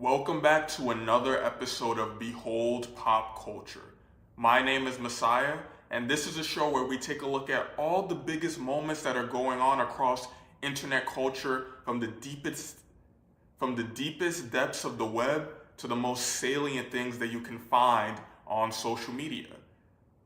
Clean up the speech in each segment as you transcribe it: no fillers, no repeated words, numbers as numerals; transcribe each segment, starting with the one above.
Welcome back to another episode of Behold Pop Culture. My name is Messiah, and this is a show where we take a look at all the biggest moments that are going on across internet culture from the deepest depths of the web to the most salient things that you can find on social media.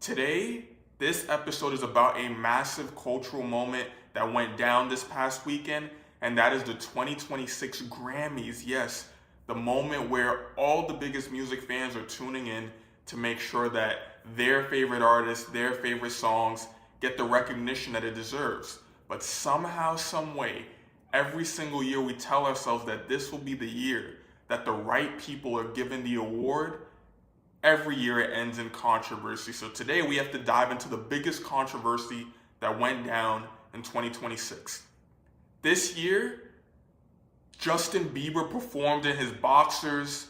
Today, this episode is about a massive cultural moment that went down this past weekend, and that is the 2026 Grammys. Yes, the moment where all the biggest music fans are tuning in to make sure that their favorite artists, their favorite songs get the recognition that it deserves. But somehow, some way, every single year we tell ourselves that this will be the year that the right people are given the award. Every year it ends in controversy. So today we have to dive into the biggest controversy that went down in 2026. This year, Justin Bieber performed in his boxers.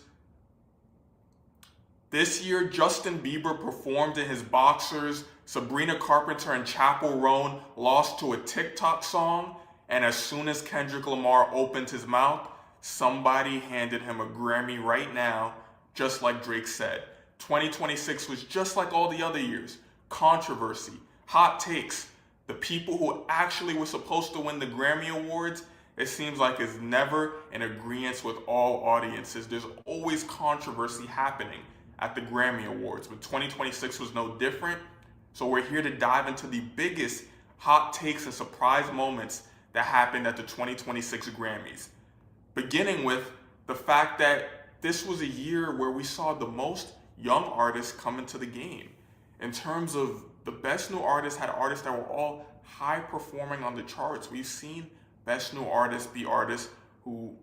Sabrina Carpenter and Chappell Roan lost to a TikTok song. And as soon as Kendrick Lamar opened his mouth, somebody handed him a Grammy right now, just like Drake said. 2026 was just like all the other years. Controversy, hot takes. The people who actually were supposed to win the Grammy Awards, it seems like is never in agreement with all audiences. There's always controversy happening at the Grammy Awards, but 2026 was no different. So we're here to dive into the biggest hot takes and surprise moments that happened at the 2026 Grammys. Beginning with the fact that this was a year where we saw the most young artists come into the game. In terms of the best new artists, had artists that were all high performing on the charts. We've seen best new artists be artists who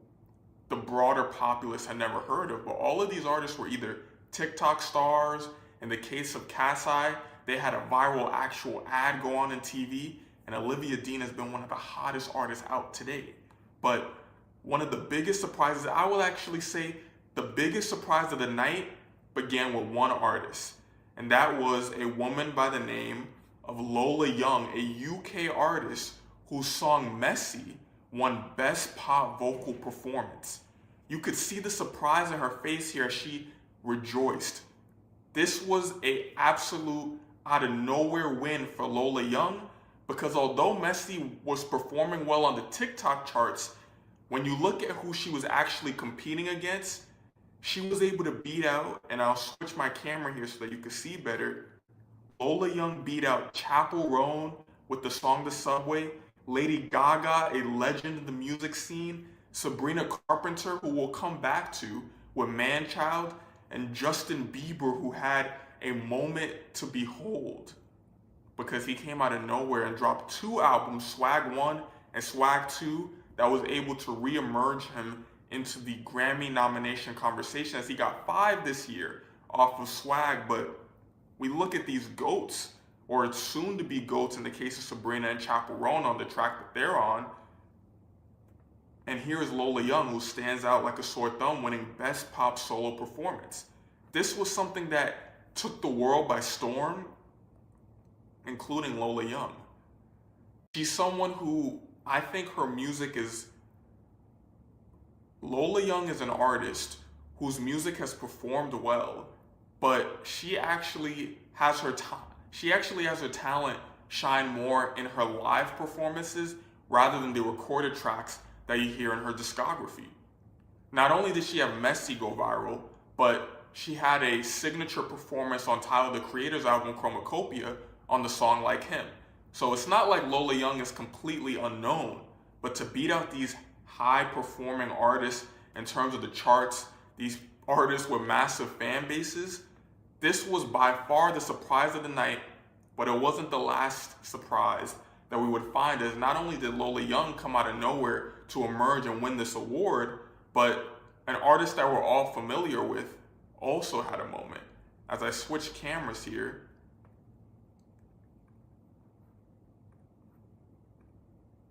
the broader populace had never heard of, but all of these artists were either TikTok stars. In the case of Cassie, they had a viral actual ad go on in TV, and Olivia Dean has been one of the hottest artists out today. But one of the biggest surprises, I will actually say the biggest surprise of the night, began with one artist, and that was a woman by the name of Lola Young, a UK artist whose song Messy won Best Pop Vocal Performance. You could see the surprise in her face here as she rejoiced. This was an absolute out of nowhere win for Lola Young, because although Messy was performing well on the TikTok charts, when you look at who she was actually competing against, she was able to beat out, and I'll switch my camera here so that you can see better. Lola Young beat out Chappell Roan with the song The Subway, Lady Gaga, a legend in the music scene, Sabrina Carpenter, who we'll come back to with Man-Child, and Justin Bieber, who had a moment to behold because he came out of nowhere and dropped two albums, Swag 1 and Swag 2, that was able to re-emerge him into the Grammy nomination conversation, as he got 5 this year off of Swag. But we look at these GOATs, or soon to be GOATs in the case of Sabrina and Chappell Roan on the track that they're on. And here is Lola Young, who stands out like a sore thumb, winning Best Pop Solo Performance. This was something that took the world by storm, including Lola Young. She's someone who I think her music is... Lola Young is an artist whose music has performed well, but she actually has her talent shine more in her live performances rather than the recorded tracks that you hear in her discography. Not only did she have Messy go viral, but she had a signature performance on Tyler, the Creator's album Chromacopia on the song Like Him. So it's not like Lola Young is completely unknown, but to beat out these high-performing artists in terms of the charts, these artists with massive fan bases, this was by far the surprise of the night, but it wasn't the last surprise that we would find, as not only did Lola Young come out of nowhere to emerge and win this award, but an artist that we're all familiar with also had a moment. As I switch cameras here,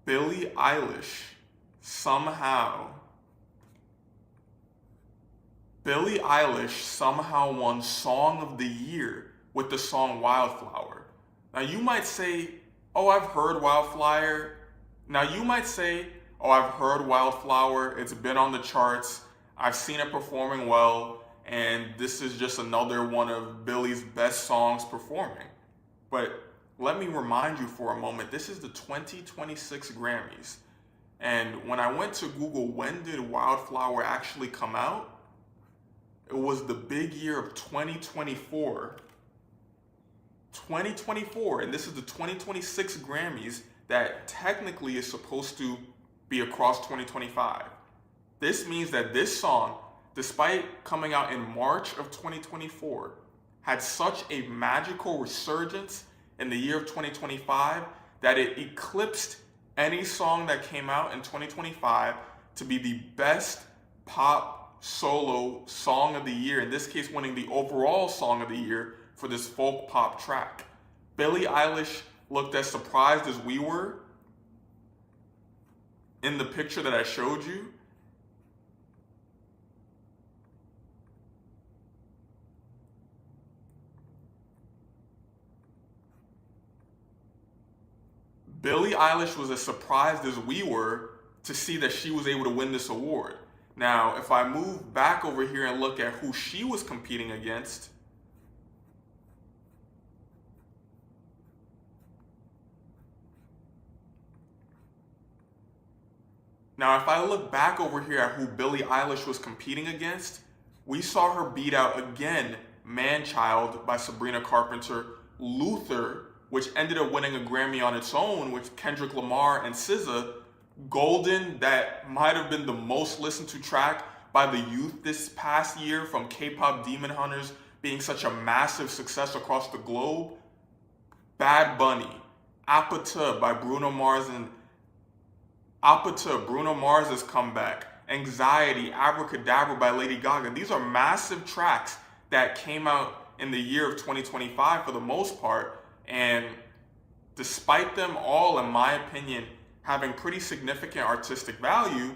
Billie Eilish somehow won Song of the Year with the song Wildflower. Now you might say, oh, I've heard Wildflower. It's been on the charts. I've seen it performing well, and this is just another one of Billy's best songs performing. But let me remind you for a moment, this is the 2026 Grammys. And when I went to Google, when did Wildflower actually come out? It was the big year of 2024. 2024, and this is the 2026 Grammys that technically is supposed to be across 2025. This means that this song, despite coming out in March of 2024, had such a magical resurgence in the year of 2025 that it eclipsed any song that came out in 2025 to be the best pop solo song of the year, in this case winning the overall song of the year for this folk pop track. Billie Eilish looked as surprised as we were in the picture that I showed you. Billie Eilish was as surprised as we were to see that she was able to win this award. Now, if I move back over here and look at who she was competing against, now if I look back over here at who Billie Eilish was competing against, we saw her beat out again Man-Child by Sabrina Carpenter, Luther, which ended up winning a Grammy on its own with Kendrick Lamar and SZA, Golden, that might have been the most listened to track by the youth this past year from K-pop Demon Hunters being such a massive success across the globe, Bad Bunny, Apata by Bruno Mars and Apata, Bruno Mars' comeback, Anxiety, Abracadabra by Lady Gaga. These are massive tracks that came out in the year of 2025 for the most part, and despite them all, in my opinion, having pretty significant artistic value,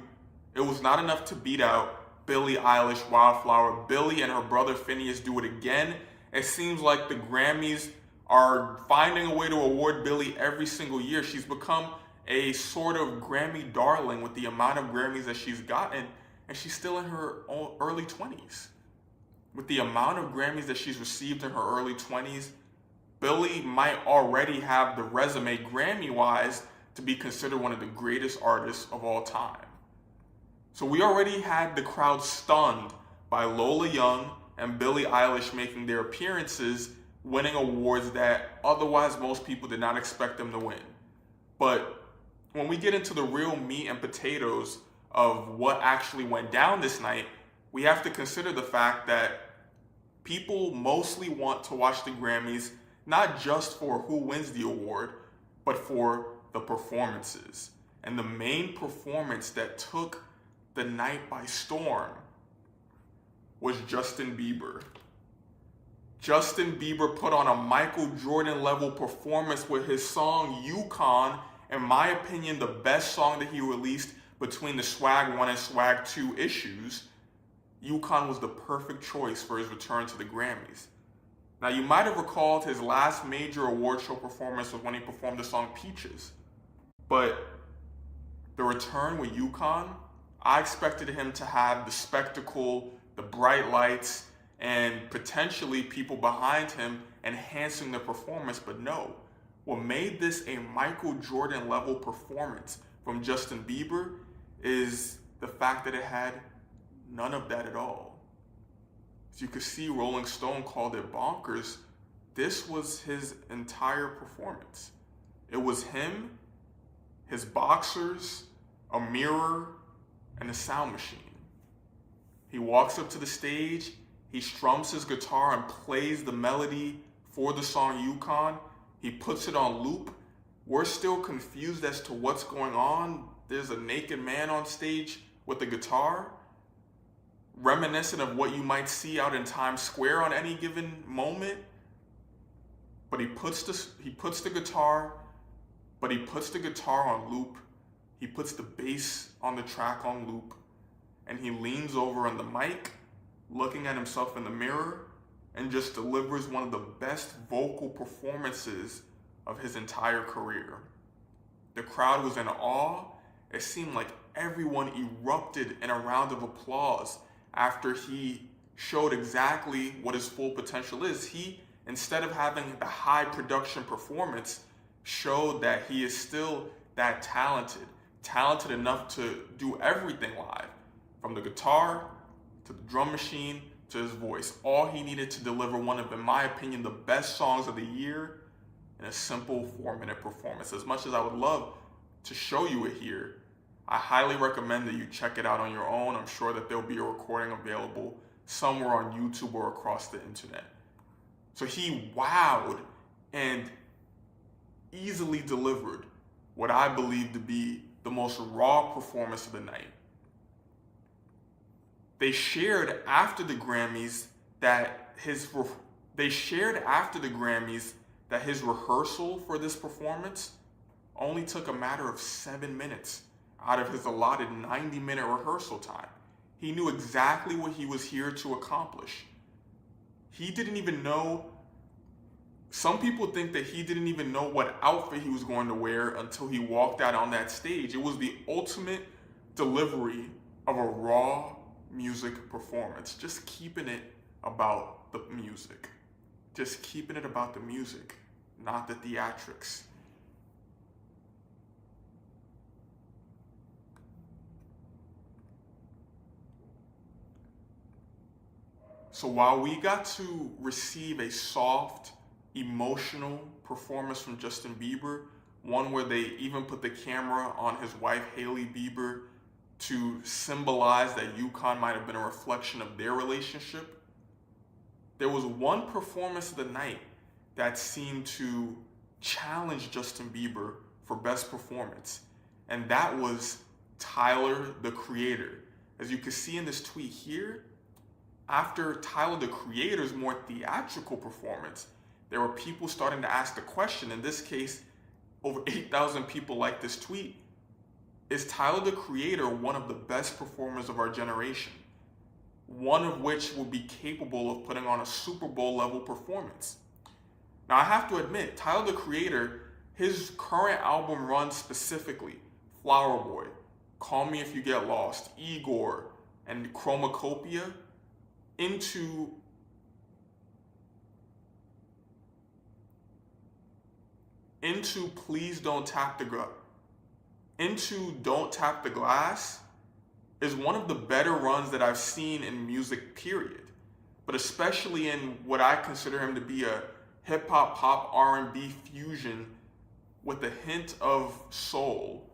it was not enough to beat out Billie Eilish, Wildflower. Billie and her brother Phineas do it again. It seems like the Grammys are finding a way to award Billie every single year. She's become a sort of Grammy darling with the amount of Grammys that she's gotten, and she's still in her early 20s. With the amount of Grammys that she's received in her early 20s, Billie might already have the resume Grammy-wise to be considered one of the greatest artists of all time. So we already had the crowd stunned by Lola Young and Billie Eilish making their appearances, winning awards that otherwise most people did not expect them to win. But when we get into the real meat and potatoes of what actually went down this night, we have to consider the fact that people mostly want to watch the Grammys not just for who wins the award, but for the performances. And the main performance that took the night by storm was Justin Bieber. Justin Bieber put on a Michael Jordan level performance with his song Yukon, in my opinion, the best song that he released between the Swag 1 and Swag 2 issues. Yukon was the perfect choice for his return to the Grammys. Now, you might have recalled his last major award show performance was when he performed the song Peaches. But the return with Yukon, I expected him to have the spectacle, the bright lights, and potentially people behind him enhancing the performance, but no. What made this a Michael Jordan level performance from Justin Bieber is the fact that it had none of that at all. As you could see, Rolling Stone called it bonkers. This was his entire performance. It was him, his boxers, a mirror, and a sound machine. He walks up to the stage, he strums his guitar and plays the melody for the song Yukon. He puts it on loop. We're still confused as to what's going on. There's a naked man on stage with a guitar, reminiscent of what you might see out in Times Square on any given moment. But he puts the guitar on loop. He puts the bass on the track on loop, and he leans over on the mic, looking at himself in the mirror, and just delivers one of the best vocal performances of his entire career. The crowd was in awe. It seemed like everyone erupted in a round of applause after he showed exactly what his full potential is. He, instead of having the high production performance, showed that he is still that talented enough to do everything live, from the guitar to the drum machine to his voice. All he needed to deliver one of, in my opinion, the best songs of the year in a simple 4-minute performance. As much as I would love to show you it here, I highly recommend that you check it out on your own. I'm sure that there'll be a recording available somewhere on YouTube or across the internet. So he wowed and easily delivered what I believe to be the most raw performance of the night. They shared after the Grammys that his rehearsal for this performance only took a matter of 7 minutes out of his allotted 90-minute rehearsal time. He knew exactly what he was here to accomplish. He didn't even know, some people think that he didn't even know what outfit he was going to wear until he walked out on that stage. It was the ultimate delivery of a raw music performance, just keeping it about the music. Just keeping it about the music, not the theatrics. So while we got to receive a soft, emotional performance from Justin Bieber, one where they even put the camera on his wife, Hailey Bieber, to symbolize that UConn might have been a reflection of their relationship, there was one performance of the night that seemed to challenge Justin Bieber for best performance, and that was Tyler, the Creator. As you can see in this tweet here, after Tyler, the Creator's more theatrical performance, there were people starting to ask the question. In this case, over 8,000 people liked this tweet. Is Tyler, the Creator, one of the best performers of our generation? One of which will be capable of putting on a Super Bowl level performance. Now I have to admit, Tyler, the Creator, his current album run specifically, Flower Boy, Call Me If You Get Lost, Igor, and Chromacopia, into Please Don't Tap the Don't Tap the Glass is one of the better runs that I've seen in music, period. But especially in what I consider him to be a hip hop, pop, R&B fusion with a hint of soul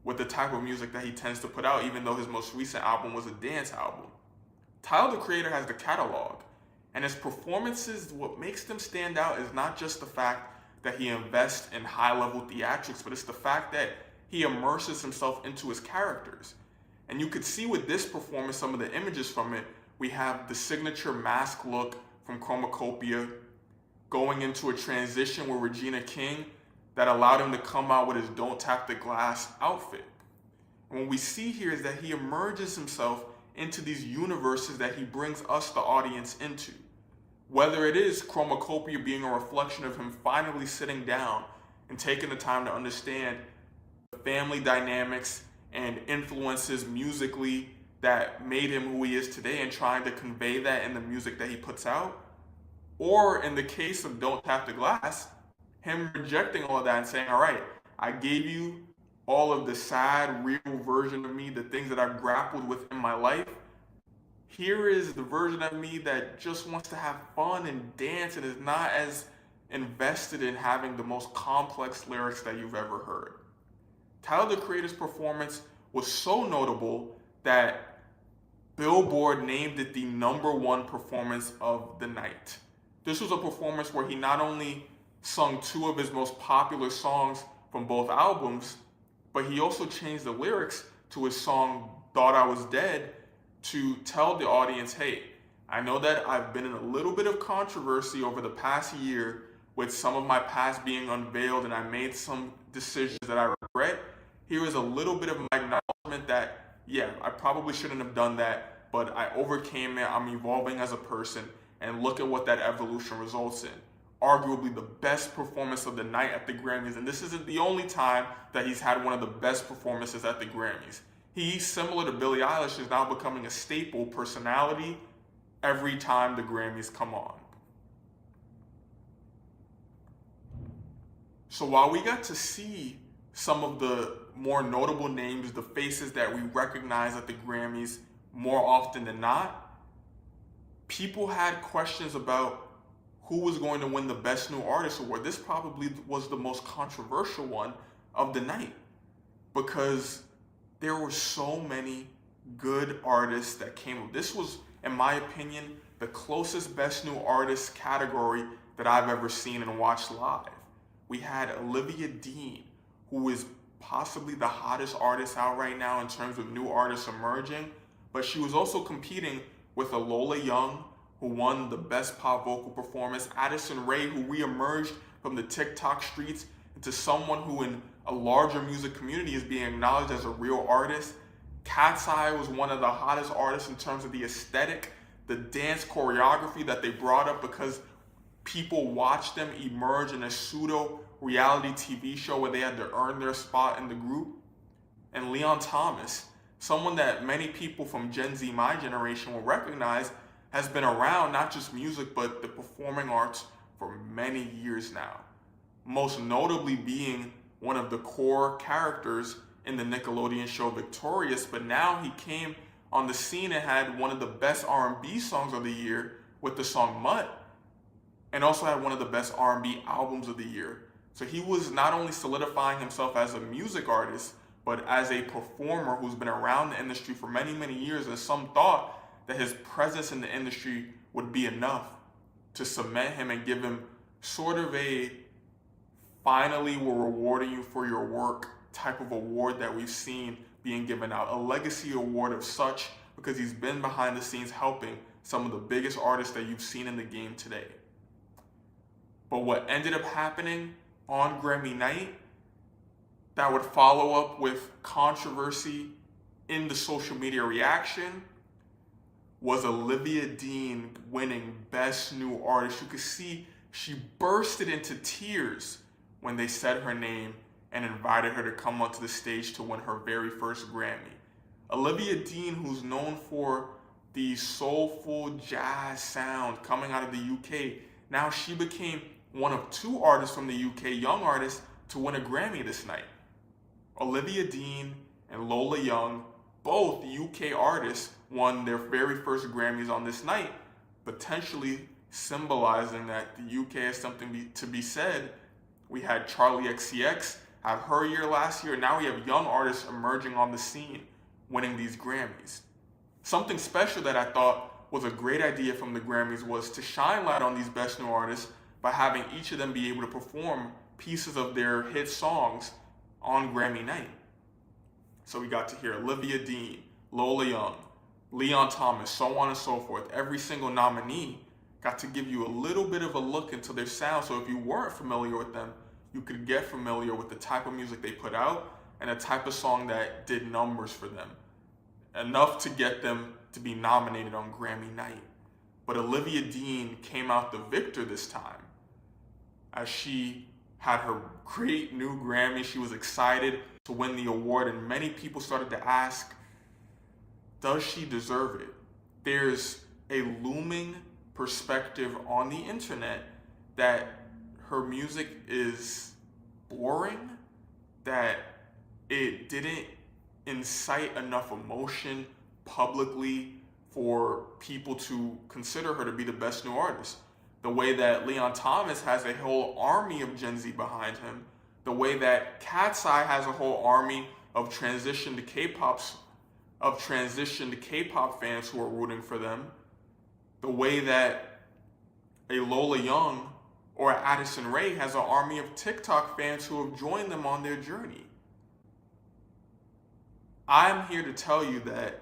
with the type of music that he tends to put out, even though his most recent album was a dance album. Tyler, the Creator, has the catalog, and his performances, what makes them stand out is not just the fact that he invests in high-level theatrics, but it's the fact that he immerses himself into his characters. And you could see with this performance, some of the images from it, we have the signature mask look from Chromacopia going into a transition with Regina King that allowed him to come out with his Don't Tap the Glass outfit. And what we see here is that he immerses himself into these universes that he brings us, the audience, into. Whether it is Chromacopia being a reflection of him finally sitting down and taking the time to understand the family dynamics and influences musically that made him who he is today and trying to convey that in the music that he puts out. Or in the case of Don't Tap the Glass, him rejecting all of that and saying, all right, I gave you all of the sad, real version of me, the things that I've grappled with in my life. Here is the version of me that just wants to have fun and dance and is not as invested in having the most complex lyrics that you've ever heard. Tyler, the Creator's performance was so notable that Billboard named it the #1 performance of the night. This was a performance where he not only sung 2 of his most popular songs from both albums, but he also changed the lyrics to his song Thought I Was Dead to tell the audience, hey, I know that I've been in a little bit of controversy over the past year with some of my past being unveiled and I made some decisions that I regret. Here is a little bit of my acknowledgement that, yeah, I probably shouldn't have done that, but I overcame it, I'm evolving as a person, and look at what that evolution results in. Arguably the best performance of the night at the Grammys, and this isn't the only time that he's had one of the best performances at the Grammys. He, similar to Billie Eilish, is now becoming a staple personality every time the Grammys come on. So while we got to see some of the more notable names, the faces that we recognize at the Grammys more often than not, people had questions about who was going to win the Best New Artist Award. This probably was the most controversial one of the night because there were so many good artists that came up. This was, in my opinion, the closest Best New Artist category that I've ever seen and watched live. We had Olivia Dean, who is possibly the hottest artist out right now in terms of new artists emerging, but she was also competing with a Lola Young, who won the Best Pop Vocal Performance, Addison Rae, who reemerged from the TikTok streets into someone who in a larger music community is being acknowledged as a real artist. Cat's Eye was one of the hottest artists in terms of the aesthetic, the dance choreography that they brought up because people watched them emerge in a pseudo reality TV show where they had to earn their spot in the group. And Leon Thomas, someone that many people from Gen Z, my generation, will recognize, has been around not just music but the performing arts for many years now. Most notably being one of the core characters in the Nickelodeon show Victorious, but now he came on the scene and had one of the best R&B songs of the year with the song Mutt, and also had one of the best R&B albums of the year. So he was not only solidifying himself as a music artist, but as a performer who's been around the industry for many, many years, and some thought that his presence in the industry would be enough to cement him and give him sort of a finally we're rewarding you for your work type of award that we've seen being given out, a legacy award of such, because he's been behind the scenes helping some of the biggest artists that you've seen in the game today. But what ended up happening on Grammy night that would follow up with controversy in the social media reaction was Olivia Dean winning Best New Artist. You could see she bursted into tears when they said her name and invited her to come onto the stage to win her very first Grammy. Olivia Dean, who's known for the soulful jazz sound coming out of the UK, now she became one of two artists from the UK, young artists, to win a Grammy this night. Olivia Dean and Lola Young, both UK artists, won their very first Grammys on this night, potentially symbolizing that the UK has something to be said. We had Charlie XCX have her year last year, and now we have young artists emerging on the scene, winning these Grammys. Something special that I thought was a great idea from the Grammys was to shine light on these Best New Artists by having each of them be able to perform pieces of their hit songs on Grammy night. So we got to hear Olivia Dean, Lola Young, Leon Thomas, so on and so forth. Every single nominee got to give you a little bit of a look into their sound, so if you weren't familiar with them, you could get familiar with the type of music they put out and the type of song that did numbers for them, enough to get them to be nominated on Grammy night. But Olivia Dean came out the victor this time, as she had her great new Grammy. She was excited to win the award, and many people started to ask, does she deserve it? There's a looming perspective on the internet that her music is boring, that it didn't incite enough emotion publicly for people to consider her to be the best new artist. The way that Leon Thomas has a whole army of Gen Z behind him, the way that Cat's Eye has a whole army of transition to K-pop fans who are rooting for them, the way that a Lola Young or Addison Rae has an army of TikTok fans who have joined them on their journey. I'm here to tell you that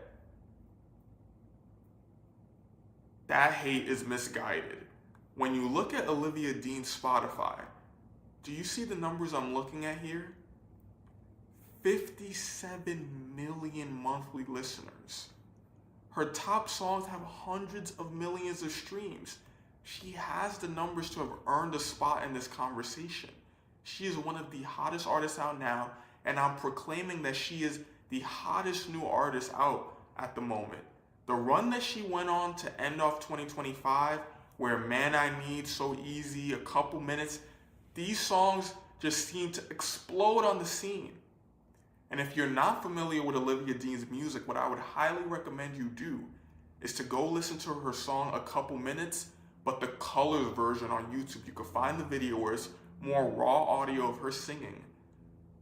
hate is misguided. When you look at Olivia Dean's Spotify, do you see the numbers I'm looking at here? 57 million monthly listeners. Her top songs have hundreds of millions of streams. She has the numbers to have earned a spot in this conversation. She is one of the hottest artists out now, and I'm proclaiming that she is the hottest new artist out at the moment. The run that she went on to end off 2025, where Man I Need, So Easy, A Couple Minutes, these songs just seem to explode on the scene. And if you're not familiar with Olivia Dean's music, what I would highly recommend you do is to go listen to her song A Couple Minutes, but the colors version on YouTube. You can find the video where it's more raw audio of her singing.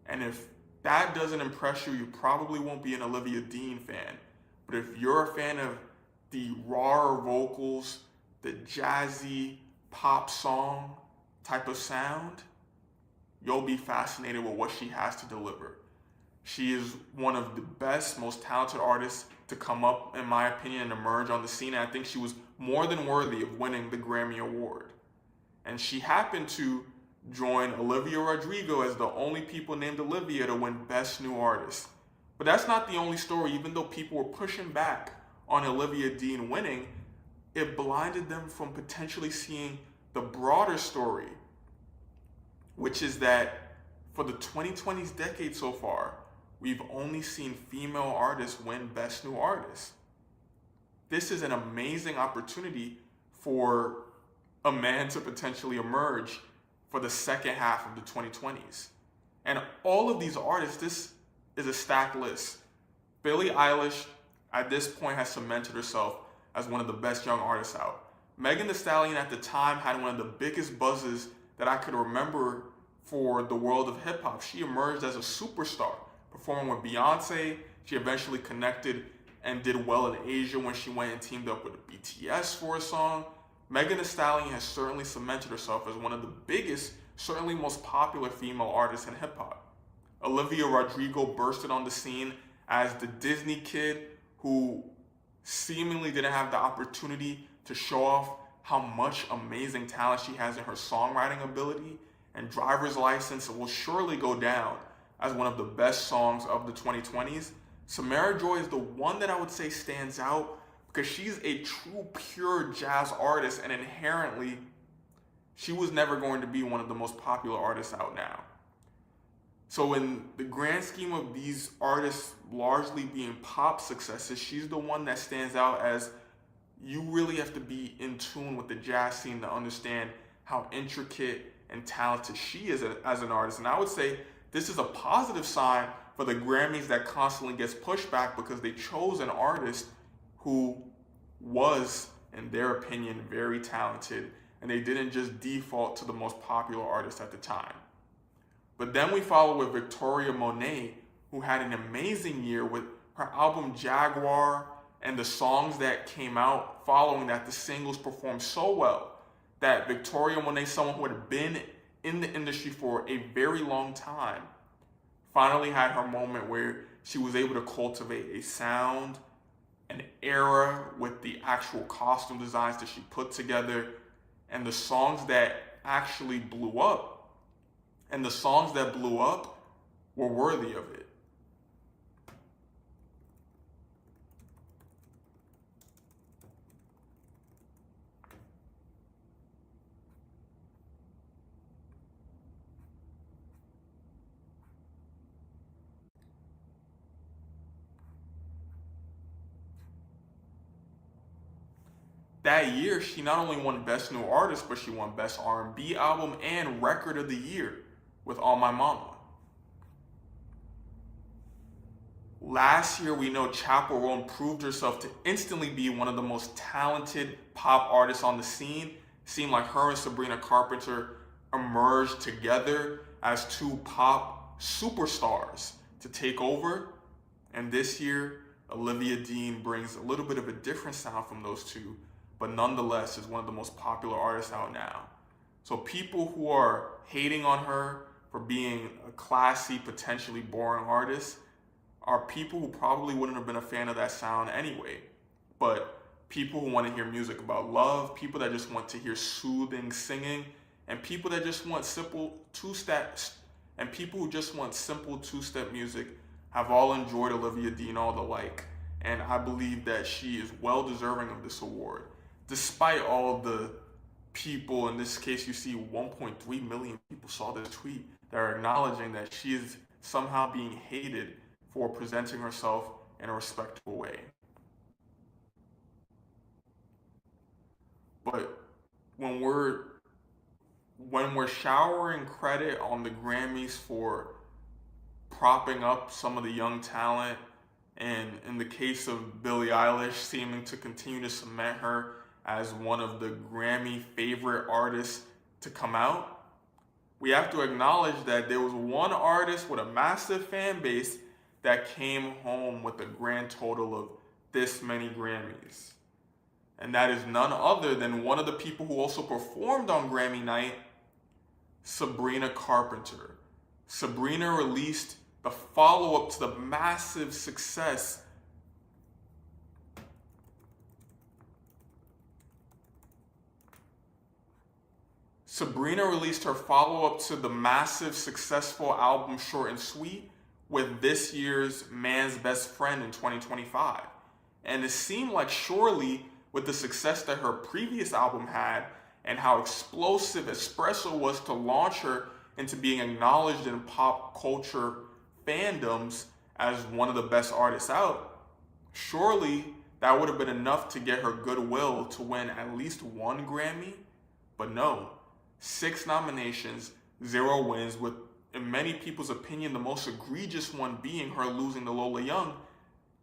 And if that doesn't impress you, you probably won't be an Olivia Dean fan. But if you're a fan of the rawer vocals, the jazzy pop song type of sound, you'll be fascinated with what she has to deliver. She is one of the best, most talented artists to come up, in my opinion, and emerge on the scene. And I think she was more than worthy of winning the Grammy Award. And she happened to join Olivia Rodrigo as the only people named Olivia to win Best New Artist. But that's not the only story. Even though people were pushing back on Olivia Dean winning, it blinded them from potentially seeing the broader story, which is that for the 2020s decade so far, we've only seen female artists win Best New Artist. This is an amazing opportunity for a man to potentially emerge for the second half of the 2020s. And all of these artists, this is a stacked list. Billie Eilish, at this point, has cemented herself as one of the best young artists out. Megan Thee Stallion at the time had one of the biggest buzzes that I could remember for the world of hip hop. She emerged as a superstar, performing with Beyonce. She eventually connected and did well in Asia when she went and teamed up with BTS for a song. Megan Thee Stallion has certainly cemented herself as one of the biggest, certainly most popular female artists in hip hop. Olivia Rodrigo bursted on the scene as the Disney kid who seemingly didn't have the opportunity to show off how much amazing talent she has in her songwriting ability, and Driver's License will surely go down as one of the best songs of the 2020s. Samara Joy is the one that I would say stands out because she's a true pure jazz artist, and inherently she was never going to be one of the most popular artists out now. So in the grand scheme of these artists largely being pop successes, she's the one that stands out as you really have to be in tune with the jazz scene to understand how intricate and talented she is as an artist. And I would say this is a positive sign for the Grammys that constantly gets pushed back because they chose an artist who was, in their opinion, very talented, and they didn't just default to the most popular artist at the time. But then we follow with Victoria Monet, who had an amazing year with her album Jaguar and the songs that came out following that. The singles performed so well that Victoria Monet, someone who had been in the industry for a very long time, finally had her moment where she was able to cultivate a sound, an era with the actual costume designs that she put together, and the songs that actually blew up. And the songs that blew up were worthy of it. That year, she not only won Best New Artist, but she won Best R&B Album and Record of the Year with All My Mama. Last year, we know Chappell Roan proved herself to instantly be one of the most talented pop artists on the scene. It seemed like her and Sabrina Carpenter emerged together as two pop superstars to take over. And this year, Olivia Dean brings a little bit of a different sound from those two, but nonetheless is one of the most popular artists out now. So people who are hating on her for being a classy, potentially boring artist are people who probably wouldn't have been a fan of that sound anyway. But people who want to hear music about love, people that just want to hear soothing singing, and people that just want simple two-step, and people who just want simple two-step music have all enjoyed Olivia Dean all the like. And I believe that she is well deserving of this award. Despite all the people, in this case you see 1.3 million people saw this tweet that are acknowledging that she is somehow being hated for presenting herself in a respectable way. But when we're showering credit on the Grammys for propping up some of the young talent, and in the case of Billie Eilish, seeming to continue to cement her as one of the Grammy favorite artists to come out, we have to acknowledge that there was one artist with a massive fan base that came home with a grand total of this many Grammys. And that is none other than one of the people who also performed on Grammy night, Sabrina Carpenter. Sabrina released the follow-up to the massive success Sabrina released her follow-up to the massive successful album Short and Sweet with this year's Man's Best Friend in 2025. And it seemed like surely with the success that her previous album had and how explosive Espresso was to launch her into being acknowledged in pop culture fandoms as one of the best artists out, surely that would have been enough to get her goodwill to win at least one Grammy. But no, 6 nominations, 0 wins, with, in many people's opinion, the most egregious one being her losing to Lola Young.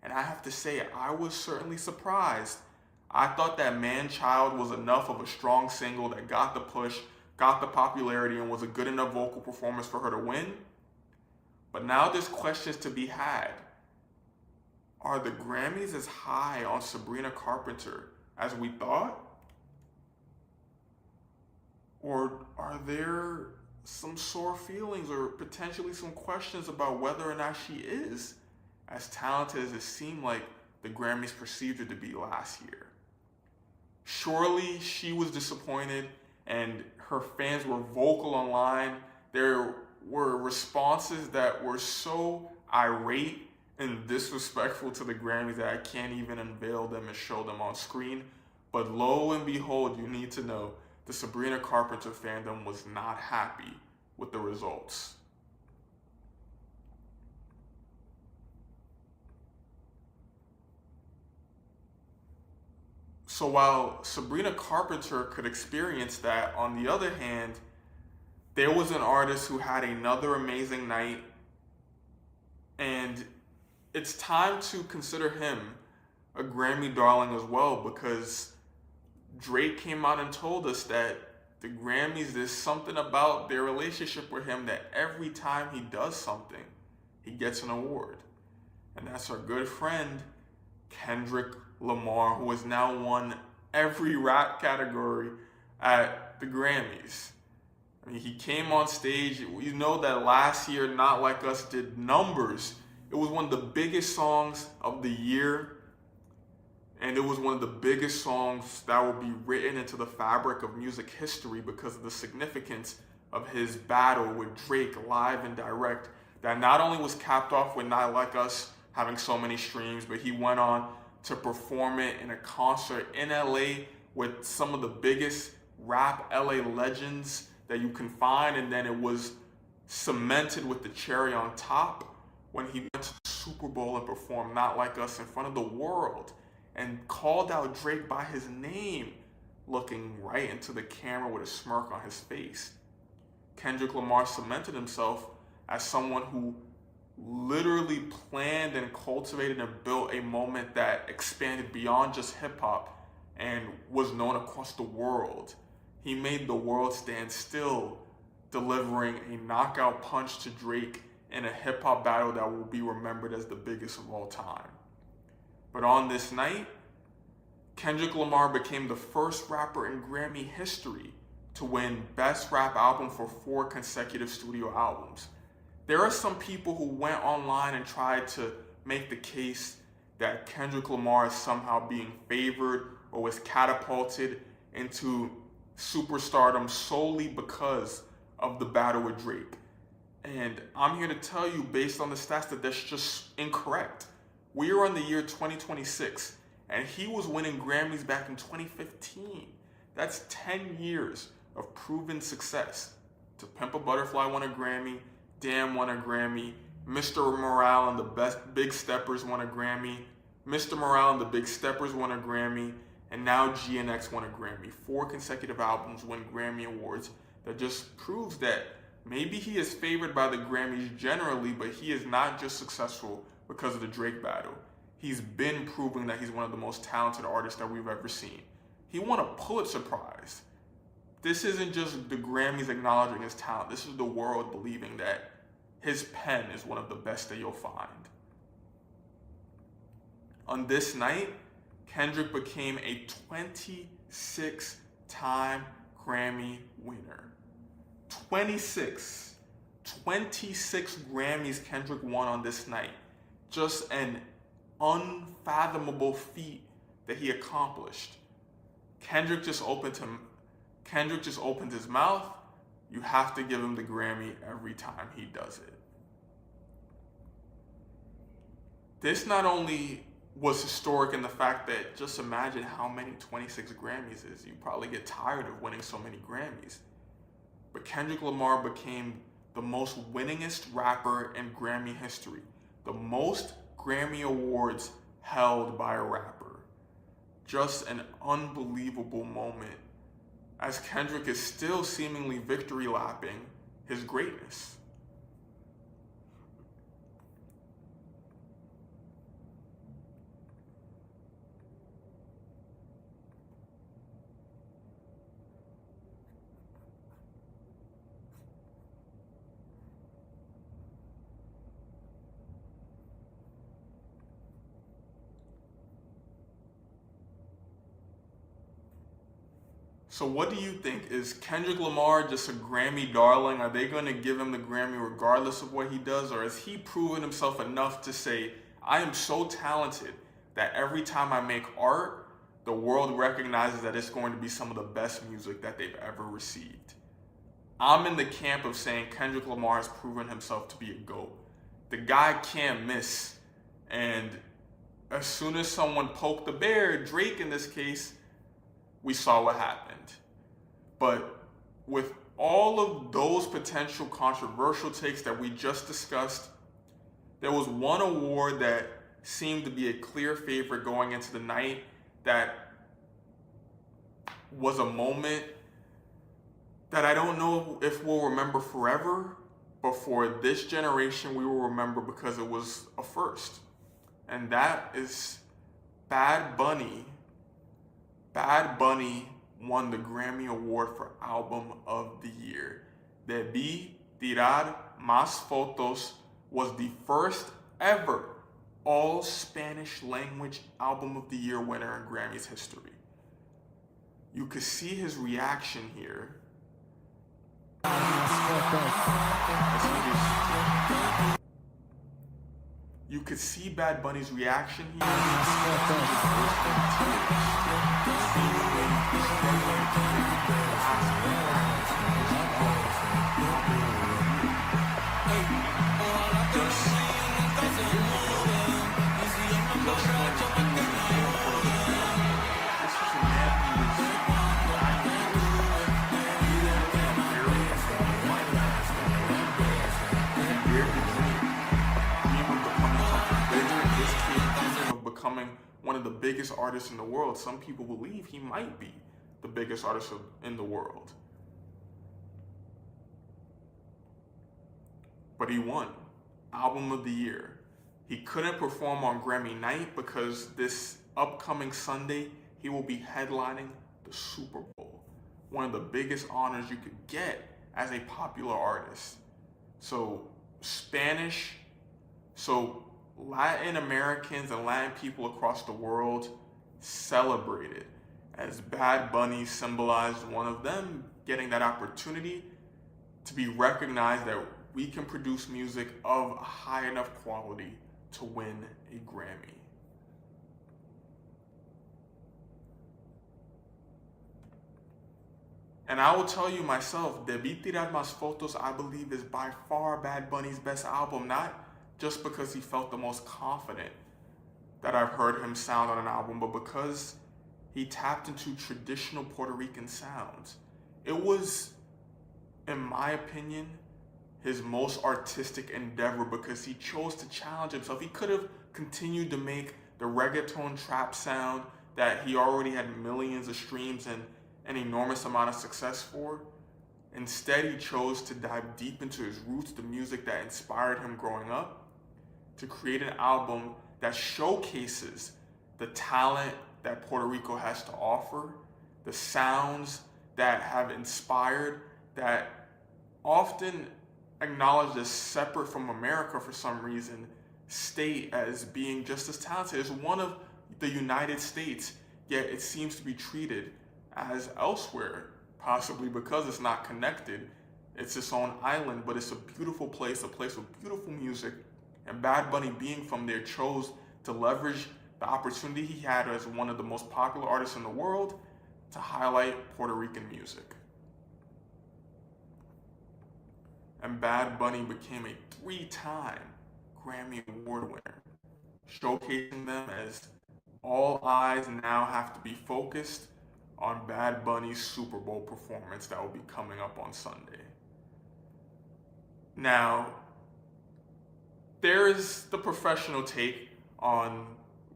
And I have to say, I was certainly surprised. I thought that Man Child was enough of a strong single that got the push, got the popularity, and was a good enough vocal performance for her to win. But now there's questions to be had. Are the Grammys as high on Sabrina Carpenter as we thought? Or are there some sore feelings or potentially some questions about whether or not she is as talented as it seemed like the Grammys perceived her to be last year? Surely she was disappointed and her fans were vocal online. There were responses that were so irate and disrespectful to the Grammys that I can't even unveil them and show them on screen. But lo and behold, you need to know, the Sabrina Carpenter fandom was not happy with the results. So while Sabrina Carpenter could experience that, on the other hand, there was an artist who had another amazing night, and it's time to consider him a Grammy darling as well, because Drake came out and told us that the Grammys, there's something about their relationship with him that every time he does something, he gets an award. And that's our good friend, Kendrick Lamar, who has now won every rap category at the Grammys. I mean, he came on stage. You know that last year, Not Like Us did numbers. It was one of the biggest songs of the year. And it was one of the biggest songs that will be written into the fabric of music history because of the significance of his battle with Drake live and direct. That not only was capped off with Not Like Us having so many streams, but he went on to perform it in a concert in LA with some of the biggest rap LA legends that you can find. And then it was cemented with the cherry on top when he went to the Super Bowl and performed Not Like Us in front of the world and called out Drake by his name, looking right into the camera with a smirk on his face. Kendrick Lamar cemented himself as someone who literally planned and cultivated and built a moment that expanded beyond just hip-hop and was known across the world. He made the world stand still, delivering a knockout punch to Drake in a hip-hop battle that will be remembered as the biggest of all time. But on this night, Kendrick Lamar became the first rapper in Grammy history to win Best Rap Album for 4 consecutive studio albums. There are some people who went online and tried to make the case that Kendrick Lamar is somehow being favored or was catapulted into superstardom solely because of the battle with Drake. And I'm here to tell you, based on the stats, that that's just incorrect. We are in the year 2026, and he was winning Grammys back in 2015. That's 10 years of proven success. To Pimp a Butterfly won a Grammy, Damn won a Grammy, Mr. Morale and the Big Steppers won a Grammy. Mr. Morale and the Big Steppers won a Grammy. And now GNX won a Grammy. 4 consecutive albums win Grammy Awards. That just proves that maybe he is favored by the Grammys generally, but he is not just successful because of the Drake battle. He's been proving that he's one of the most talented artists that we've ever seen. He won a Pulitzer Prize. This isn't just the Grammys acknowledging his talent. This is the world believing that his pen is one of the best that you'll find. On this night, Kendrick became a 26-time Grammy winner. 26 Grammys Kendrick won on this night. Just an unfathomable feat that he accomplished. Kendrick just opened his mouth. You have to give him the Grammy every time he does it. This not only was historic in the fact that just imagine how many 26 Grammys is. You probably get tired of winning so many Grammys. But Kendrick Lamar became the most winningest rapper in Grammy history. The most Grammy Awards held by a rapper. Just an unbelievable moment as Kendrick is still seemingly victory lapping his greatness. So what do you think? Is Kendrick Lamar just a Grammy darling? Are they going to give him the Grammy regardless of what he does? Or has he proven himself enough to say, I am so talented that every time I make art, the world recognizes that it's going to be some of the best music that they've ever received? I'm in the camp of saying Kendrick Lamar has proven himself to be a GOAT. The guy can't miss. And as soon as someone poked the bear, Drake in this case, we saw what happened. But with all of those potential controversial takes that we just discussed, there was one award that seemed to be a clear favorite going into the night that was a moment that I don't know if we'll remember forever, but for this generation we will remember because it was a first. And that is Bad Bunny. Bad Bunny won the Grammy Award for Album of the Year. Debí Tirar Más Fotos was the first ever all Spanish language Album of the Year winner in Grammys history. You could see his reaction here. You could see Bad Bunny's reaction here. Becoming one of the biggest artists in the world. Some people believe he might be the biggest artist in the world. But he won Album of the Year. He couldn't perform on Grammy night because this upcoming Sunday he will be headlining the Super Bowl, one of the biggest honors you could get as a popular artist. So Latin Americans and Latin people across the world celebrated as Bad Bunny symbolized one of them getting that opportunity to be recognized that we can produce music of a high enough quality to win a Grammy. And I will tell you myself, Debí Tirar Más Fotos, I believe, is by far Bad Bunny's best album, not just because he felt the most confident that I've heard him sound on an album, but because he tapped into traditional Puerto Rican sounds. It was, in my opinion, his most artistic endeavor because he chose to challenge himself. He could have continued to make the reggaeton trap sound that he already had millions of streams and an enormous amount of success for. Instead, he chose to dive deep into his roots, the music that inspired him growing up, to create an album that showcases the talent that Puerto Rico has to offer, the sounds that have inspired, that often acknowledged as separate from America for some reason, state as being just as talented as one of the United States, yet it seems to be treated as elsewhere, possibly because it's not connected. It's its own island, but it's a beautiful place, a place with beautiful music, and Bad Bunny, being from there, chose to leverage the opportunity he had as one of the most popular artists in the world to highlight Puerto Rican music. And Bad Bunny became a 3-time Grammy Award winner, showcasing them as all eyes now have to be focused on Bad Bunny's Super Bowl performance that will be coming up on Sunday. Now, there is the professional take on,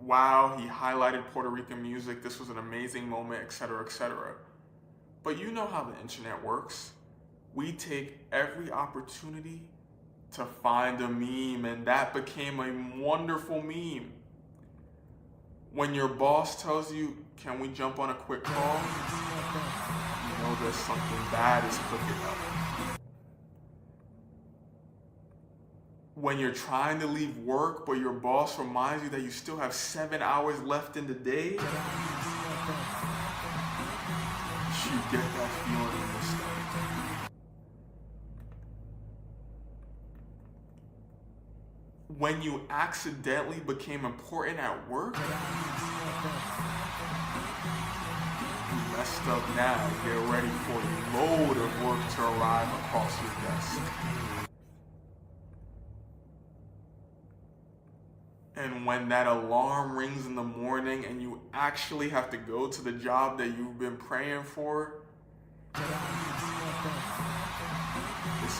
wow, he highlighted Puerto Rican music, this was an amazing moment, etc., etc. But you know how the internet works. We take every opportunity to find a meme, and that became a wonderful meme. When your boss tells you, can we jump on a quick call? You know that something bad is cooking up. When you're trying to leave work, but your boss reminds you that you still have 7 hours left in the day, you get that feeling in your stomach. When you accidentally became important at work, you messed up now. Get ready for a load of work to arrive across your desk. And when that alarm rings in the morning and you actually have to go to the job that you've been praying for, it's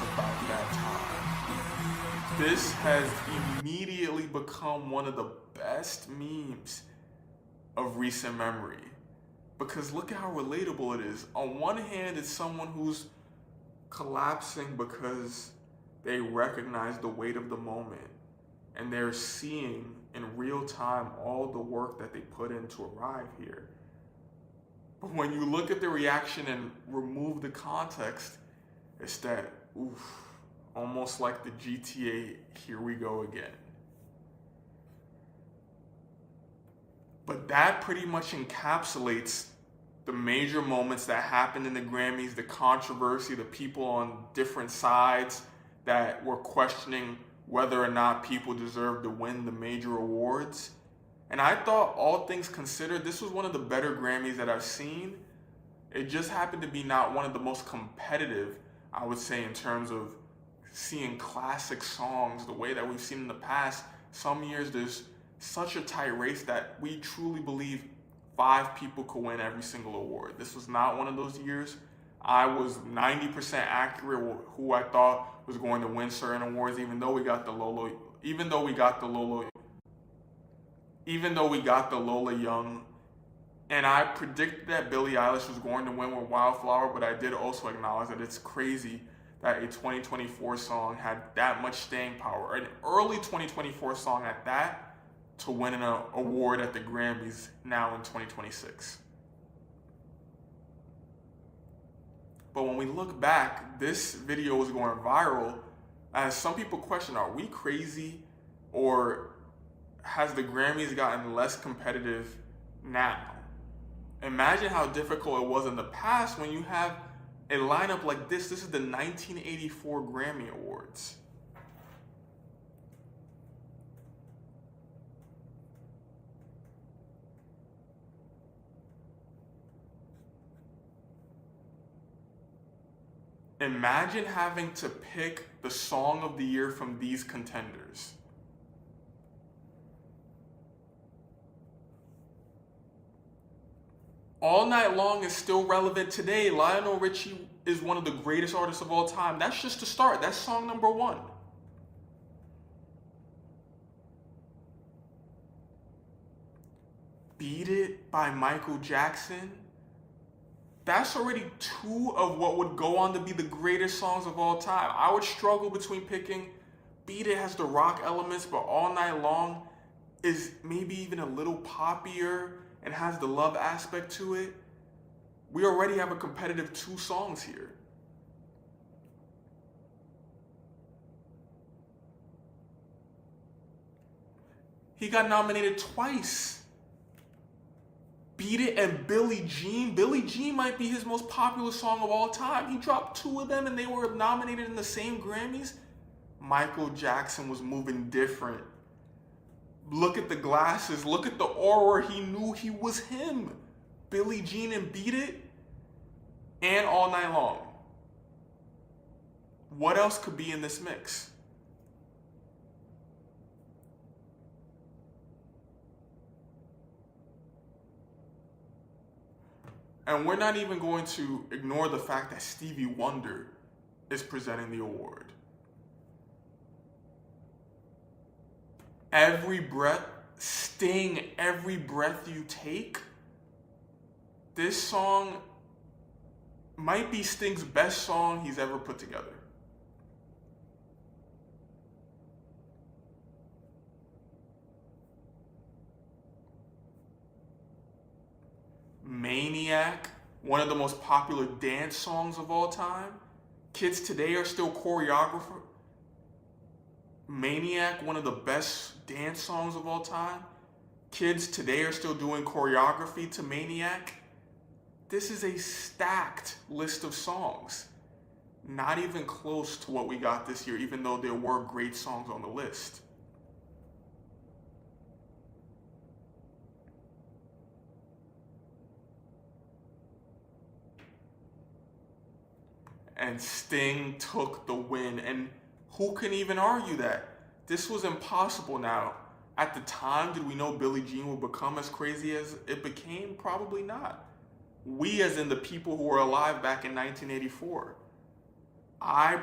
about that time. This has immediately become one of the best memes of recent memory. Because look at how relatable it is. On one hand, it's someone who's collapsing because they recognize the weight of the moment and they're seeing in real time all the work that they put in to arrive here. But when you look at the reaction and remove the context, it's that, oof, almost like the GTA, here we go again. But that pretty much encapsulates the major moments that happened in the Grammys, the controversy, the people on different sides that were questioning whether or not people deserve to win the major awards. And I thought, all things considered, this was one of the better Grammys that I've seen. It just happened to be not one of the most competitive, I would say, in terms of seeing classic songs the way that we've seen in the past. Some years there's such a tight race that we truly believe 5 people could win every single award. This was not one of those years. I was 90% accurate with who I thought was going to win certain awards, even though we got the Lola Young. And I predicted that Billie Eilish was going to win with Wildflower, but I did also acknowledge that it's crazy that a 2024 song had that much staying power, an early 2024 song at that, to win an award at the Grammys now in 2026. But when we look back, this video was going viral as some people question, are we crazy, or has the Grammys gotten less competitive now? Imagine how difficult it was in the past when you have a lineup like this. This is the 1984 Grammy Awards. Imagine having to pick the song of the year from these contenders. All Night Long is still relevant today. Lionel Richie is one of the greatest artists of all time. That's just the start. That's song number 1. Beat It by Michael Jackson. That's already 2 of what would go on to be the greatest songs of all time. I would struggle between picking. Beat It has the rock elements, but All Night Long is maybe even a little poppier and has the love aspect to it. We already have a competitive 2 songs here. He got nominated twice. Beat It and Billie Jean. Billie Jean might be his most popular song of all time. He dropped 2 of them and they were nominated in the same Grammys. Michael Jackson was moving different. Look at the glasses. Look at the aura. He knew he was him. Billie Jean and Beat It and All Night Long. What else could be in this mix? And we're not even going to ignore the fact that Stevie Wonder is presenting the award. Every breath, Sting, Every Breath You Take. This song might be Sting's best song he's ever put together. Maniac, one of the most popular dance songs of all time. Kids today are still choreographer. Maniac, one of the best dance songs of all time. Kids today are still doing choreography to Maniac. This is a stacked list of songs. Not even close to what we got this year, even though there were great songs on the list. And Sting took the win. And who can even argue that? This was impossible. Now, at the time, did we know Billie Jean would become as crazy as it became? Probably not. We, as in the people who were alive back in 1984. I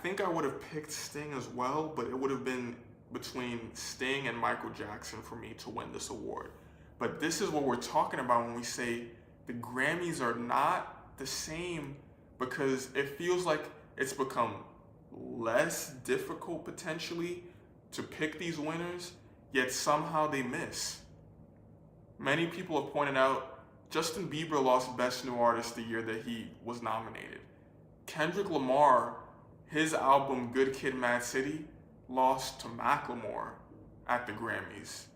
think I would have picked Sting as well, but it would have been between Sting and Michael Jackson for me to win this award. But this is what we're talking about when we say the Grammys are not the same, because it feels like it's become less difficult potentially to pick these winners, yet somehow they miss. Many people have pointed out Justin Bieber lost Best New Artist the year that he was nominated. Kendrick Lamar, his album Good Kid, Mad City, lost to Macklemore at the Grammys.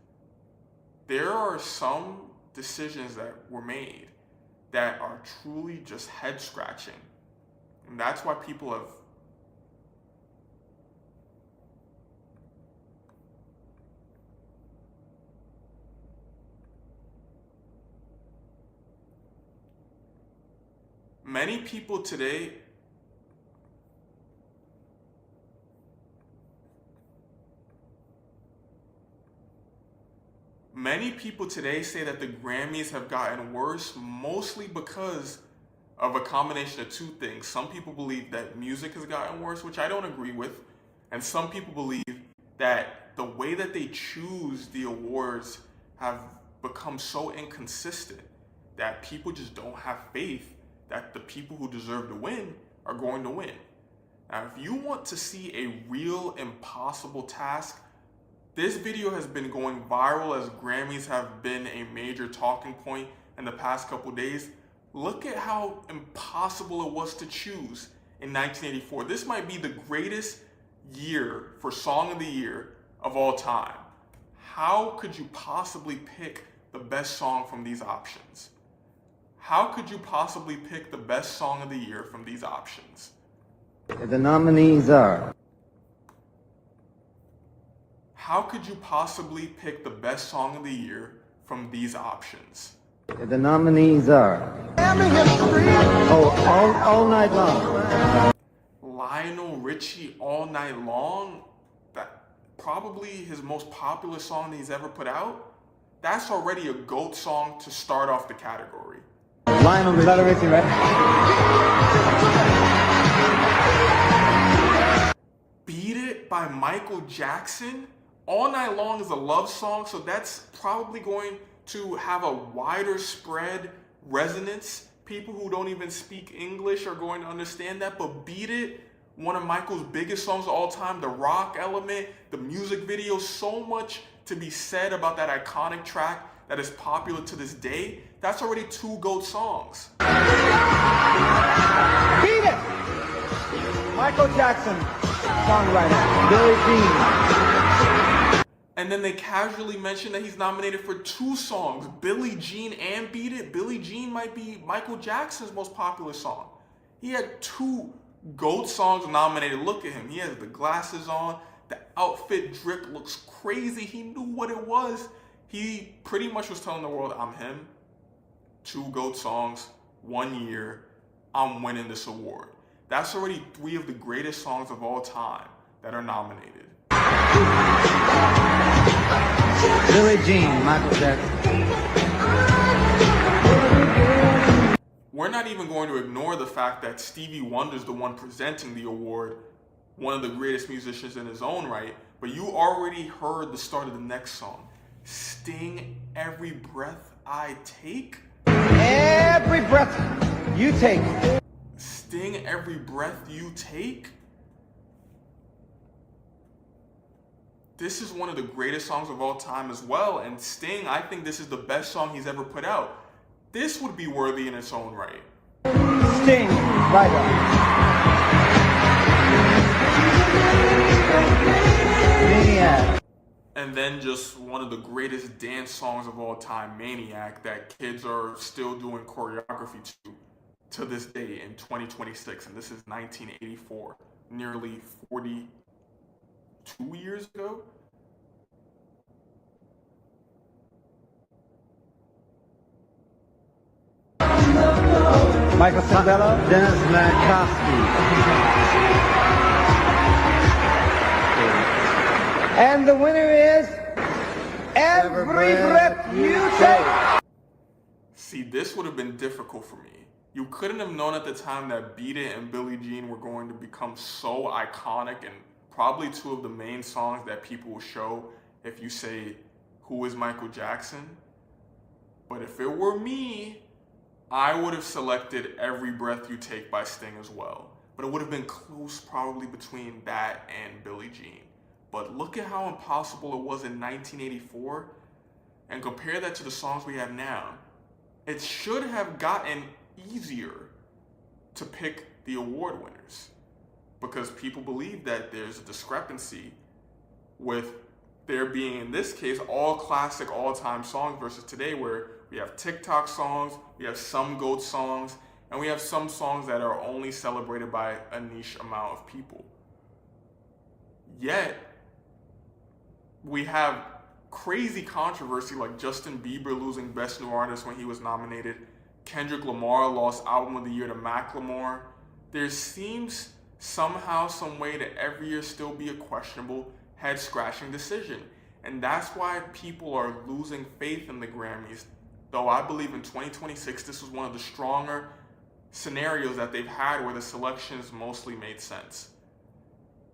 There are some decisions that were made that are truly just head scratching. And that's why people have many people today say that the Grammys have gotten worse, mostly because of a combination of 2 things. Some people believe that music has gotten worse, which I don't agree with. And some people believe that the way that they choose the awards have become so inconsistent that people just don't have faith that the people who deserve to win are going to win. Now, if you want to see a real impossible task, this video has been going viral as Grammys have been a major talking point in the past couple days. Look at how impossible it was to choose in 1984. This might be the greatest year for Song of the Year of all time. How could you possibly pick the best song from these options? How could you possibly pick the best song of the year from these options? The nominees are... How could you possibly pick the best song of the year from these options? The nominees are... All Night Long. Lionel Richie, All Night Long? That probably his most popular song that he's ever put out? that's already a GOAT song to start off the category. Lionel Richie, right? Beat It by Michael Jackson. All Night Long is a love song, so that's probably going to have a wider spread resonance. People who don't even speak English are going to understand that, but Beat It, one of Michael's biggest songs of all time, the rock element, the music video, so much to be said about that iconic track that is popular to this day. That's already 2 GOAT songs. Beat It! Michael Jackson, songwriter, Billie Jean. And then they casually mention that he's nominated for 2 songs, Billie Jean and Beat It. Billie Jean might be Michael Jackson's most popular song. He had 2 GOAT songs nominated. Look at him. He has the glasses on. The outfit drip looks crazy. He knew what it was. He pretty much was telling the world, I'm him. 2 GOAT songs, 1 year. I'm winning this award. That's already 3 of the greatest songs of all time that are nominated. Billie Jean, Michael Jackson. We're not even going to ignore the fact that Stevie Wonder's the one presenting the award, one of the greatest musicians in his own right, but you already heard the start of the next song. Sting, Every Breath I Take. Every breath you take. Sting, Every Breath You Take. This is one of the greatest songs of all time as well, and Sting, I think this is the best song he's ever put out. This would be worthy in its own right. Sting, right up. Maniac. And then just one of the greatest dance songs of all time, Maniac, that kids are still doing choreography to this day in 2026. And this is 1984, nearly 42 years ago. Michael Sembello, Dennis Mankowski. And the winner is Every Breath You Take. See, this would have been difficult for me. You couldn't have known at the time that Beat It and Billie Jean were going to become so iconic and probably 2 of the main songs that people will show if you say, who is Michael Jackson? But if it were me, I would have selected Every Breath You Take by Sting as well. But it would have been close probably between that and Billie Jean. But look at how impossible it was in 1984 and compare that to the songs we have now. It should have gotten easier to pick the award winners because people believe that there's a discrepancy with there being, in this case, all classic, all-time songs versus today where we have TikTok songs, we have some GOAT songs, and we have some songs that are only celebrated by a niche amount of people. Yet, we have crazy controversy like Justin Bieber losing Best New Artist when he was nominated. Kendrick Lamar lost Album of the Year to Macklemore. There seems somehow, some way to every year still be a questionable head-scratching decision. And that's why people are losing faith in the Grammys. Though I believe in 2026, this was one of the stronger scenarios that they've had where the selections mostly made sense.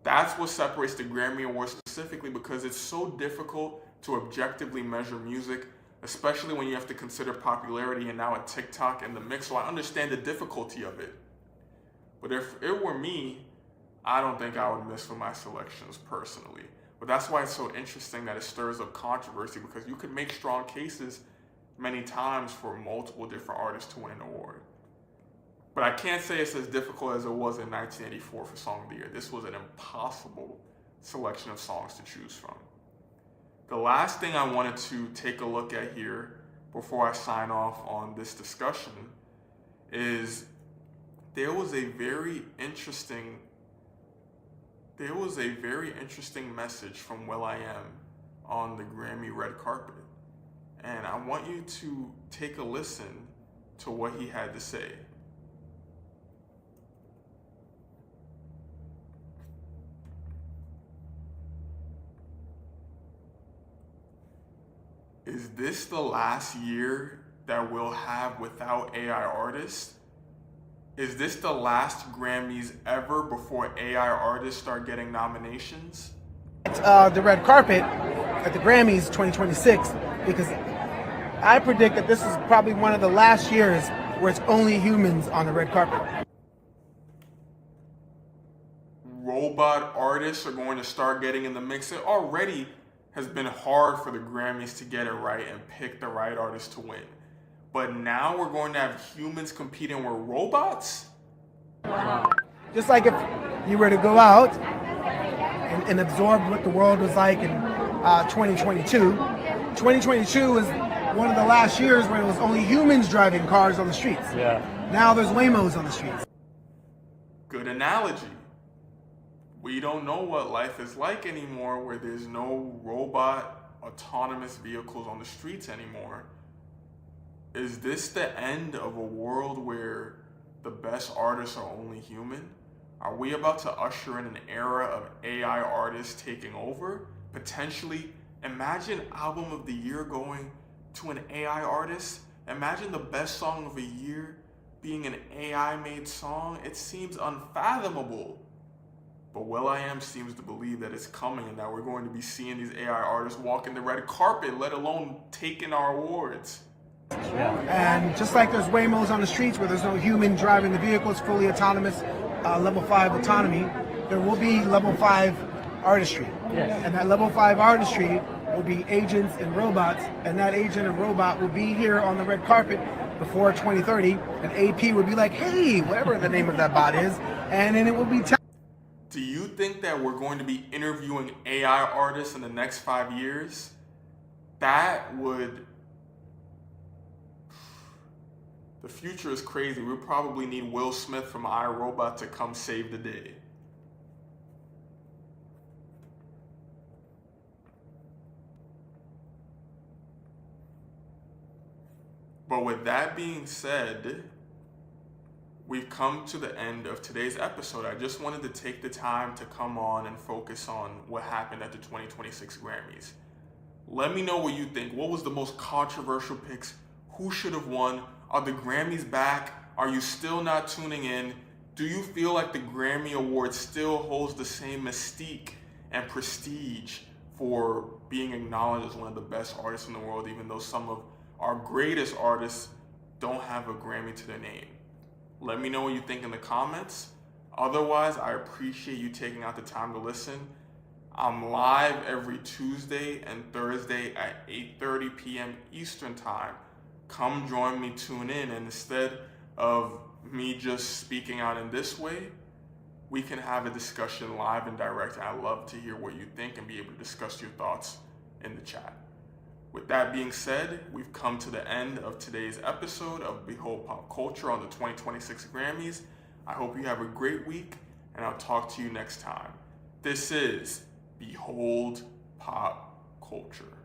That's what separates the Grammy Awards specifically because it's so difficult to objectively measure music, especially when you have to consider popularity and now a TikTok in the mix. So I understand the difficulty of it. But if it were me, I don't think I would miss with my selections personally. But that's why it's so interesting that it stirs up controversy because you could make strong cases many times for multiple different artists to win an award. But I can't say it's as difficult as it was in 1984 for Song of the Year. This was an impossible selection of songs to choose from. The last thing I wanted to take a look at here before I sign off on this discussion is there was a very interesting message from will.i.am on the Grammy red carpet. And I want you to take a listen to what he had to say. Is this the last year that we'll have without AI artists? Is this the last Grammys ever before AI artists start getting nominations? The red carpet at the Grammys 2026, because I predict that this is probably one of the last years where it's only humans on the red carpet. Robot artists are going to start getting in the mix. It already has been hard for the Grammys to get it right and pick the right artist to win. But now we're going to have humans competing with robots? Wow. Just like if you were to go out and absorb what the world was like in 2022. 2022 was one of the last years where it was only humans driving cars on the streets. Yeah. Now there's Waymos on the streets. Good analogy. We don't know what life is like anymore where there's no robot, autonomous vehicles on the streets anymore. Is this the end of a world where the best artists are only human? Are we about to usher in an era of AI artists taking over? Potentially, imagine album of the year going to an AI artist. Imagine the best song of a year being an AI-made song. It seems unfathomable. But will.i.am seems to believe that it's coming and that we're going to be seeing these AI artists walking the red carpet, let alone taking our awards. And just like there's Waymos on the streets where there's no human driving the vehicles, fully autonomous, level 5 autonomy, there will be level 5 artistry. Yes. And that level 5 artistry will be agents and robots, and that agent and robot will be here on the red carpet before 2030, and AP would be like, hey, whatever the name of that bot is, and then it will be Do you think that we're going to be interviewing AI artists in the next 5 years? That would... The future is crazy. We probably need Will Smith from iRobot to come save the day. But with that being said, we've come to the end of today's episode. I just wanted to take the time to come on and focus on what happened at the 2026 Grammys. Let me know what you think. What was the most controversial picks? Who should have won? Are the Grammys back? Are you still not tuning in? Do you feel like the Grammy Award still holds the same mystique and prestige for being acknowledged as one of the best artists in the world, even though some of our greatest artists don't have a Grammy to their name? Let me know what you think in the comments. Otherwise, I appreciate you taking out the time to listen. I'm live every Tuesday and Thursday at 8:30 p.m. Eastern Time. Come join me, tune in, and instead of me just speaking out in this way, we can have a discussion live and direct. And I love to hear what you think and be able to discuss your thoughts in the chat. With that being said, we've come to the end of today's episode of Behold Pop Culture on the 2026 Grammys. I hope you have a great week, and I'll talk to you next time. This is Behold Pop Culture.